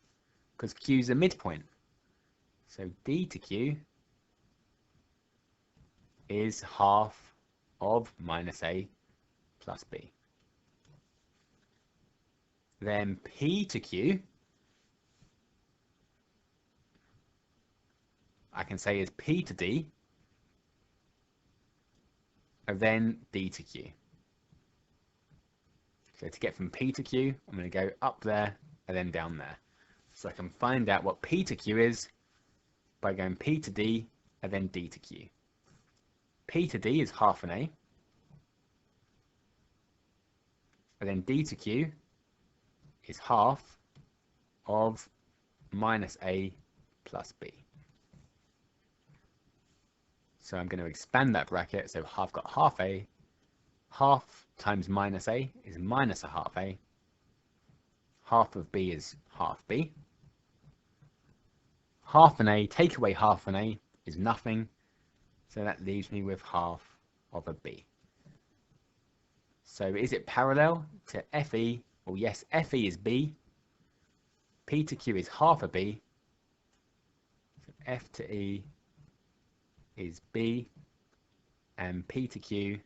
because Q is a midpoint. So D to Q is half of minus A plus B. Then P to Q, I can say is P to D, and then D to Q. So to get from P to Q, I'm going to go up there and then down there. So I can find out what P to Q is by going P to D and then D to Q. P to D is half an A, and then D to Q is half of minus A plus B. So I'm going to expand that bracket, so I've got half A, half times minus A is minus a half A, half of B is half B, half an A, take away half an A is nothing, so that leaves me with half of a B. So is it parallel to FE? Well, yes, FE is B, P to Q is half a B, so F to E is B, and P to Q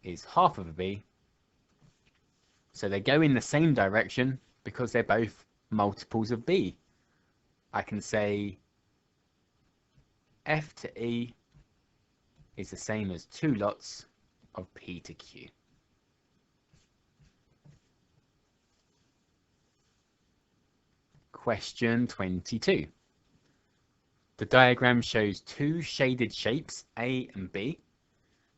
is half of a B. So they go in the same direction because they're both multiples of B. I can say F to E is the same as 2 lots of P to Q. Question 22. The diagram shows 2 shaded shapes, A and B.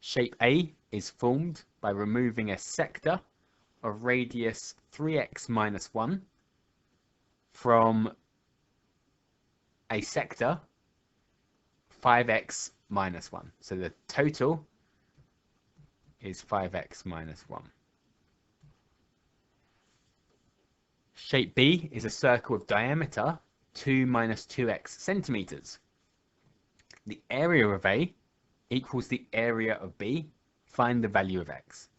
Shape A is formed by removing a sector of radius 3x minus 1 from a sector 5x minus 1. So the total is 5x minus 1. Shape B is a circle of diameter 2 minus 2x centimeters. The area of A equals the area of B. Find the value of x.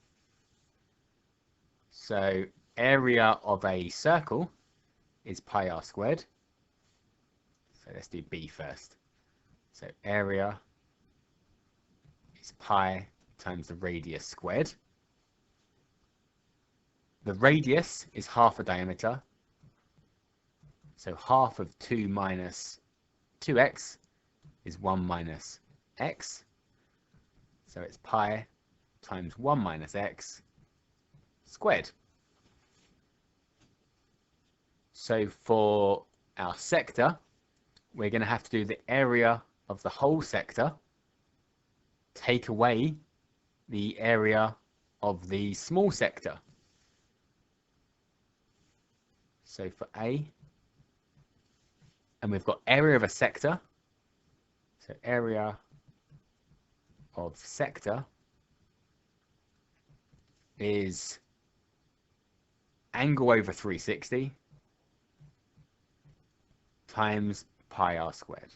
So area of a circle is pi r squared. So let's do B first. So area is pi times the radius squared. The radius is half a diameter. So half of 2 minus 2x is 1 minus x. So it's pi times 1 minus x squared. So for our sector, we're going to have to do the area of the whole sector, take away the area of the small sector. So for A, and we've got area of a sector, so area of sector is angle over 360 times pi r squared.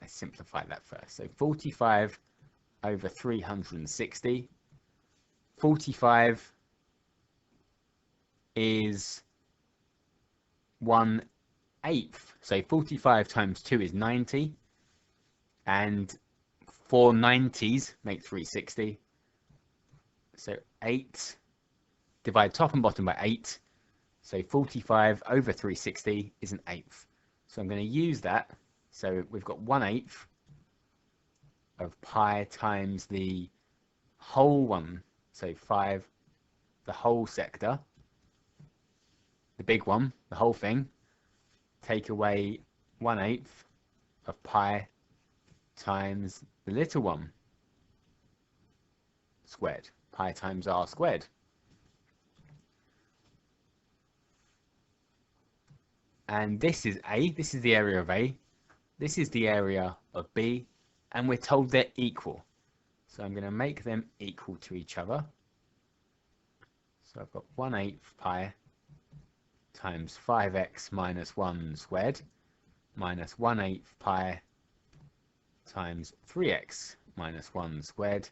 Let's simplify that first. So 45 over 360. 45 is 1/8. So 45 times 2 is 90. And 4 90s make 360. So 8, divide top and bottom by 8. So 45 over 360 is 1/8. So I'm going to use that. So we've got 1/8 of pi times the whole one. So 5, the whole sector, the big one, the whole thing. Take away 1/8 of pi times the little one squared. Pi times r squared. And this is A, this is the area of A, this is the area of B, and we're told they're equal. So I'm going to make them equal to each other. So I've got 1/8 pi times 5x minus 1 squared minus 1/8 pi times 3x minus 1 squared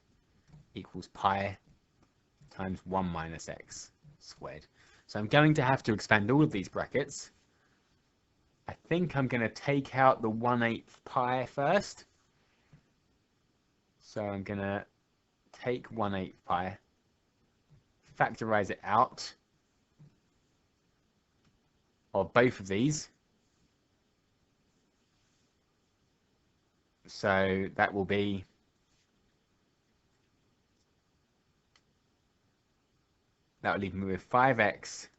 equals pi times 1 minus x squared. So I'm going to have to expand all of these brackets. I think I'm going to take out the 1/8 pi first. So I'm going to take 1/8 pi, factorize it out of both of these. So that will be leave me with 5x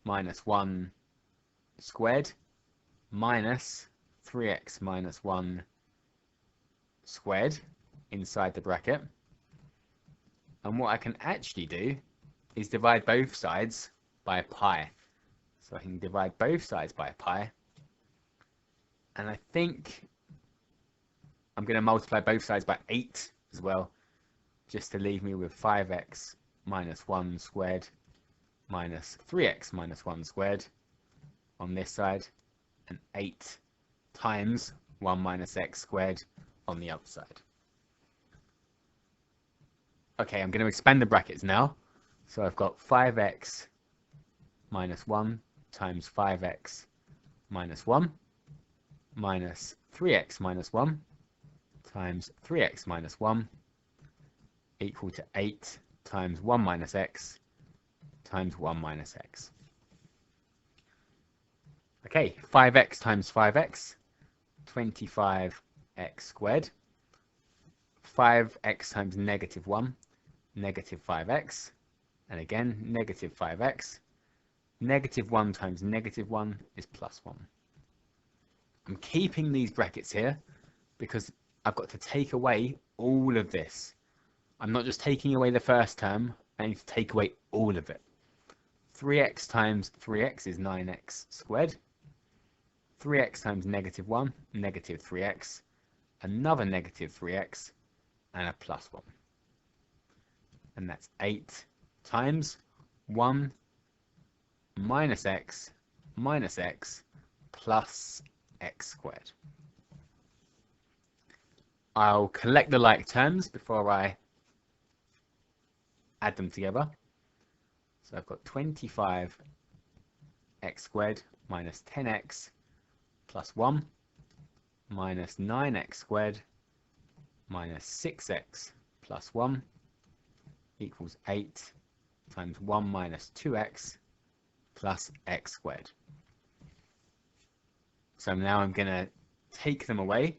minus 1 squared minus 3x minus 1 squared inside the bracket. And what I can actually do is divide both sides by pi. So I can divide both sides by pi. And I think I'm going to multiply both sides by 8 as well, just to leave me with 5x minus 1 squared minus 3x minus 1 squared on this side, and 8 times 1 minus x squared on the other side. Okay, I'm going to expand the brackets now. So I've got 5x minus 1 times 5x minus 1 minus 3x minus 1 times 3x minus 1 equal to 8 times 1 minus x times 1 minus x. Okay, 5x times 5x, 25x squared. 5x times negative 1, negative 5x. And again, negative 5x. Negative 1 times negative 1 is plus 1. I'm keeping these brackets here because I've got to take away all of this. I'm not just taking away the first term, I need to take away all of it. 3x times 3x is 9x squared. 3x times negative 1, negative 3x. Another negative 3x, and a plus 1. And that's 8 times 1 minus x plus x squared. I'll collect the like terms before I add them together. So I've got 25x squared minus 10x plus 1 minus 9x squared minus 6x plus 1 equals 8 times 1 minus 2x plus x squared. So now I'm going to take them away.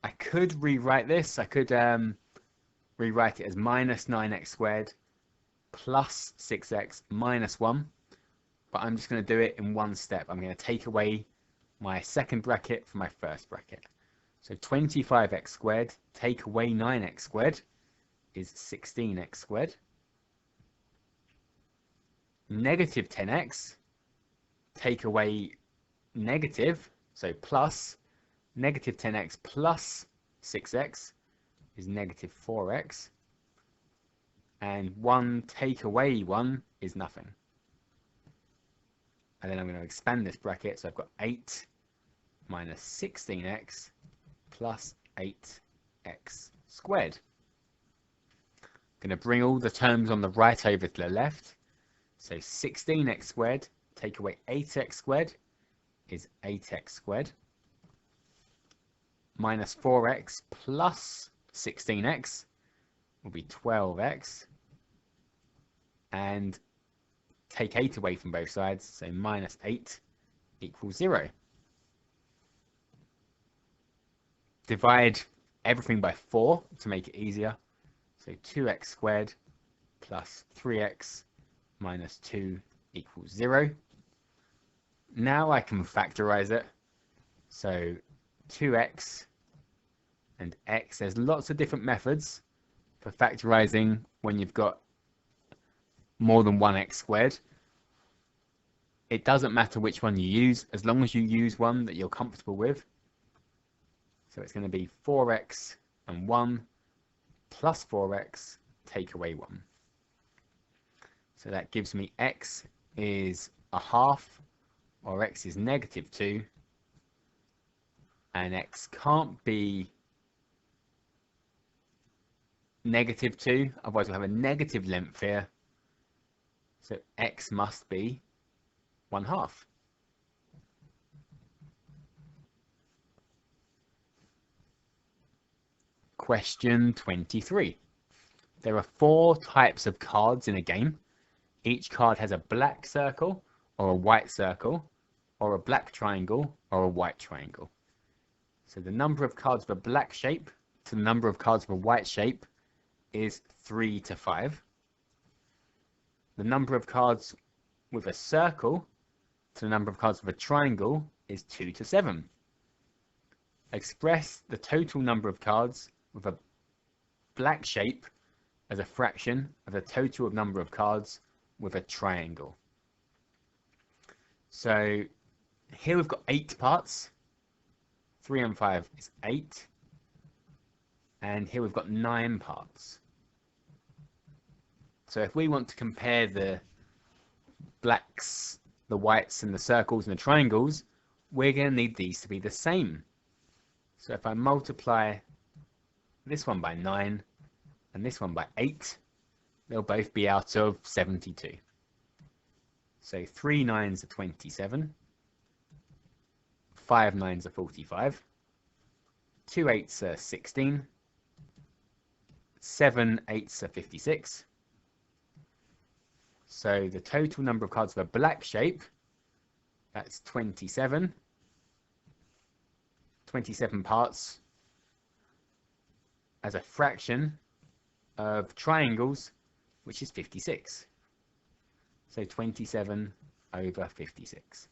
I could rewrite this. I could rewrite it as minus 9x squared plus 6x minus 1. But I'm just going to do it in one step. I'm going to take away my second bracket from my first bracket. So 25x squared, take away 9x squared, is 16x squared. Negative 10x, take away negative, so plus, negative 10x plus 6x is negative 4x. And 1 take away 1 is nothing. And then I'm going to expand this bracket, so I've got 8 minus 16x plus 8x squared. I'm going to bring all the terms on the right over to the left. So 16x squared, take away 8x squared is 8x squared. Minus 4x plus 16x will be 12x. And take 8 away from both sides, so minus 8 equals 0. Divide everything by 4 to make it easier. So 2x squared plus 3x minus 2 equals 0. Now I can factorize it. So 2x and x, there's lots of different methods for factorizing when you've got more than 1x squared. It doesn't matter which one you use, as long as you use one that you're comfortable with. So it's going to be 4x and 1 plus 4x, take away 1. So that gives me x is a half, or x is negative 2, and x can't be negative 2, otherwise we'll have a negative length here. So x must be 1/2. Question 23. There are 4 types of cards in a game. Each card has a black circle or a white circle, or a black triangle or a white triangle. So the number of cards with a black shape to the number of cards with a white shape is 3 to 5. The number of cards with a circle to the number of cards with a triangle is 2 to 7. Express the total number of cards with a black shape as a fraction of the total number of cards with a triangle. So here we've got 8 parts. 3 and 5 is 8. And here we've got 9 parts. So if we want to compare the blacks, the whites, and the circles and the triangles, we're going to need these to be the same. So if I multiply this one by 9 and this one by 8, they'll both be out of 72. So 3 9s are 27, 5 9s are 45, 2 8s are 16, 7 8s are 56. So the total number of cards of a black shape, that's 27. 27 parts as a fraction of triangles, which is 56. So 27 over 56.